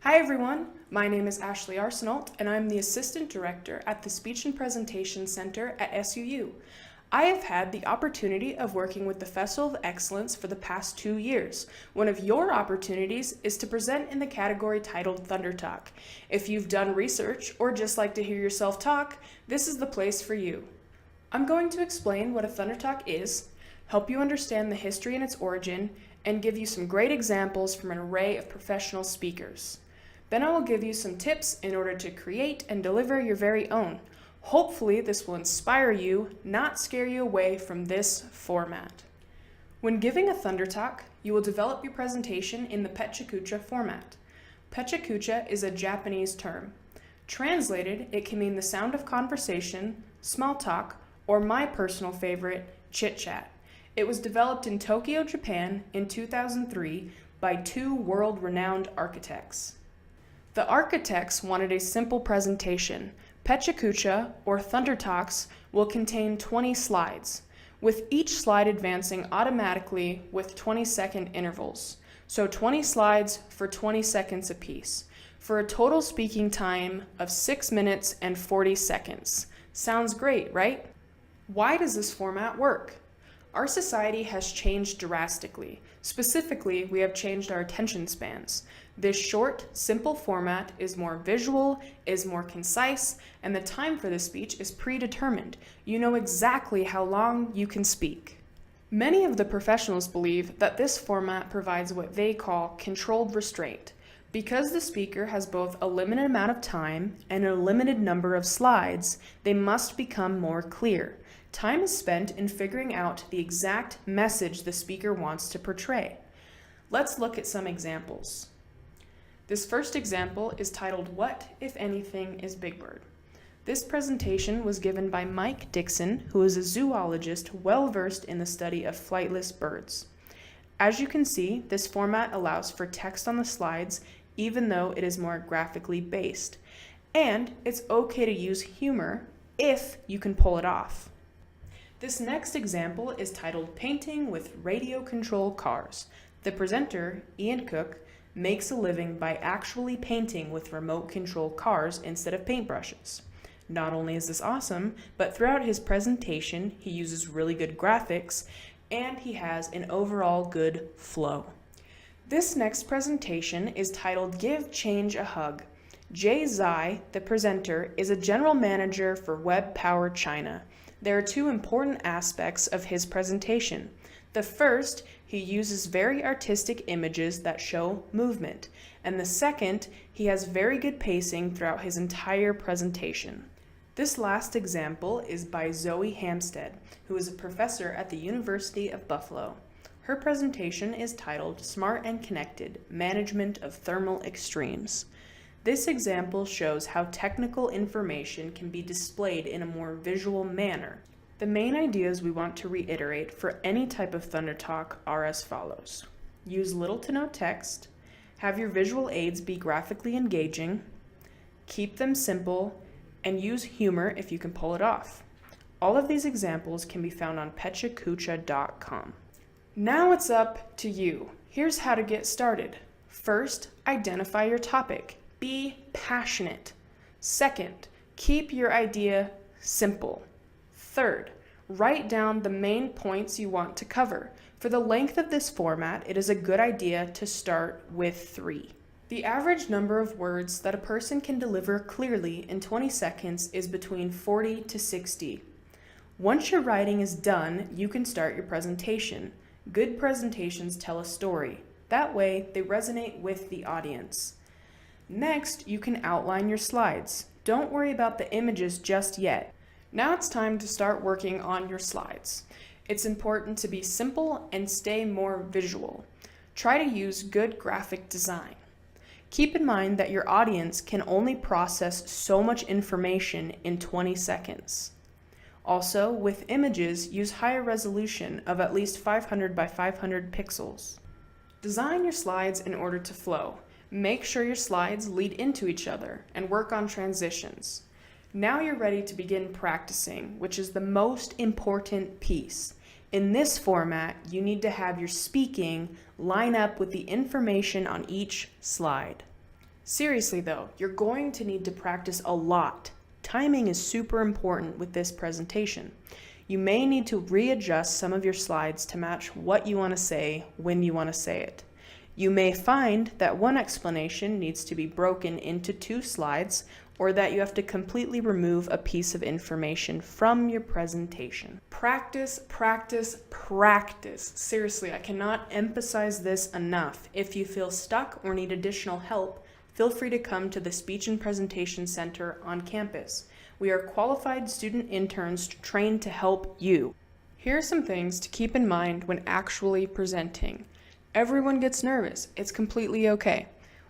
Hi everyone, my name is Ashley Arsenault and I'm the Assistant Director at the Speech and Presentation Center at SUU. I have had the opportunity of working with the Festival of Excellence for the past 2 years. One of your opportunities is to present in the category titled ThunderTalk. If you've done research or just like to hear yourself talk, this is the place for you. I'm going to explain what a ThunderTalk is, help you understand the history and its origin, and give you some great examples from an array of professional speakers. Then I will give you some tips in order to create and deliver your very own. Hopefully this will inspire you, not scare you away from this format. When giving a ThunderTalk, you will develop your presentation in the Pechakucha format. Pechakucha is a Japanese term. Translated, it can mean the sound of conversation, small talk, or my personal favorite, chit-chat. It was developed in Tokyo, Japan in 2003 by 2 world-renowned architects. The architects wanted a simple presentation. Pechakucha, or ThunderTalks, will contain 20 slides, with each slide advancing automatically with 20-second intervals. So 20 slides for 20 seconds apiece, for a total speaking time of 6 minutes and 40 seconds. Sounds great, right? Why does this format work? Our society has changed drastically. Specifically, we have changed our attention spans. This short, simple format is more visual, is more concise, and the time for the speech is predetermined. You know exactly how long you can speak. Many of the professionals believe that this format provides what they call controlled restraint. Because the speaker has both a limited amount of time and a limited number of slides, they must become more clear. Time is spent in figuring out the exact message the speaker wants to portray. Let's look at some examples. This first example is titled, What, If Anything, is Big Bird? This presentation was given by Mike Dixon, who is a zoologist well-versed in the study of flightless birds. As you can see, this format allows for text on the slides, even though it is more graphically based. And it's okay to use humor if you can pull it off. This next example is titled Painting with Radio Control Cars. The presenter, Ian Cook, makes a living by actually painting with remote control cars instead of paintbrushes. Not only is this awesome, but throughout his presentation, he uses really good graphics and he has an overall good flow. This next presentation is titled Give Change a Hug. Jay Zai, the presenter, is a general manager for Web Power China. There are 2 important aspects of his presentation. The first, he uses very artistic images that show movement. And the second, he has very good pacing throughout his entire presentation. This last example is by Zoe Hampstead, who is a professor at the University of Buffalo. Her presentation is titled Smart and Connected, Management of Thermal Extremes. This example shows how technical information can be displayed in a more visual manner. The main ideas we want to reiterate for any type of ThunderTalk are as follows. Use little to no text, have your visual aids be graphically engaging, keep them simple, and use humor if you can pull it off. All of these examples can be found on pechakucha.com. Now it's up to you. Here's how to get started. First, identify your topic. Be passionate. Second, keep your idea simple. Third, write down the main points you want to cover. For the length of this format, it is a good idea to start with 3. The average number of words that a person can deliver clearly in 20 seconds is between 40 to 60. Once your writing is done, you can start your presentation. Good presentations tell a story. That way, they resonate with the audience. Next, you can outline your slides. Don't worry about the images just yet. Now it's time to start working on your slides. It's important to be simple and stay more visual. Try to use good graphic design. Keep in mind that your audience can only process so much information in 20 seconds. Also, with images, use higher resolution of at least 500 by 500 pixels. Design your slides in order to flow. Make sure your slides lead into each other and work on transitions. Now you're ready to begin practicing, which is the most important piece. In this format, you need to have your speaking line up with the information on each slide. Seriously though, you're going to need to practice a lot. Timing is super important with this presentation. You may need to readjust some of your slides to match what you want to say when you want to say it. You may find that one explanation needs to be broken into 2 slides, or that you have to completely remove a piece of information from your presentation. Practice, practice, practice. Seriously, I cannot emphasize this enough. If you feel stuck or need additional help, feel free to come to the Speech and Presentation Center on campus. We are qualified student interns trained to help you. Here are some things to keep in mind when actually presenting. Everyone gets nervous. It's completely okay.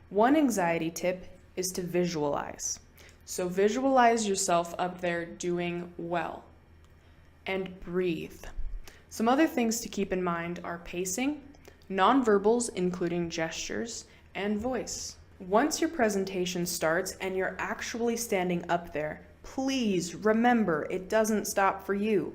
One anxiety tip is to visualize. So visualize yourself up there doing well. And breathe. Some other things to keep in mind are pacing, nonverbals including gestures, and voice. Once your presentation starts and you're actually standing up there, please remember it doesn't stop for you.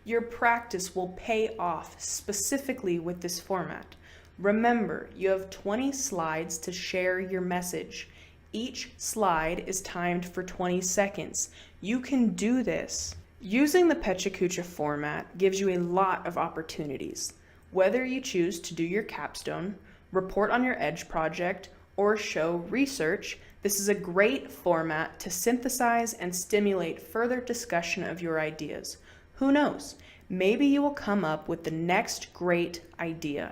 Your practice will pay off specifically with this format. Remember, you have 20 slides to share your message. Each slide is timed for 20 seconds. You can do this. Using the Pechakucha format gives you a lot of opportunities. Whether you choose to do your capstone, report on your Edge project, or show research, this is a great format to synthesize and stimulate further discussion of your ideas. Who knows? Maybe you will come up with the next great idea.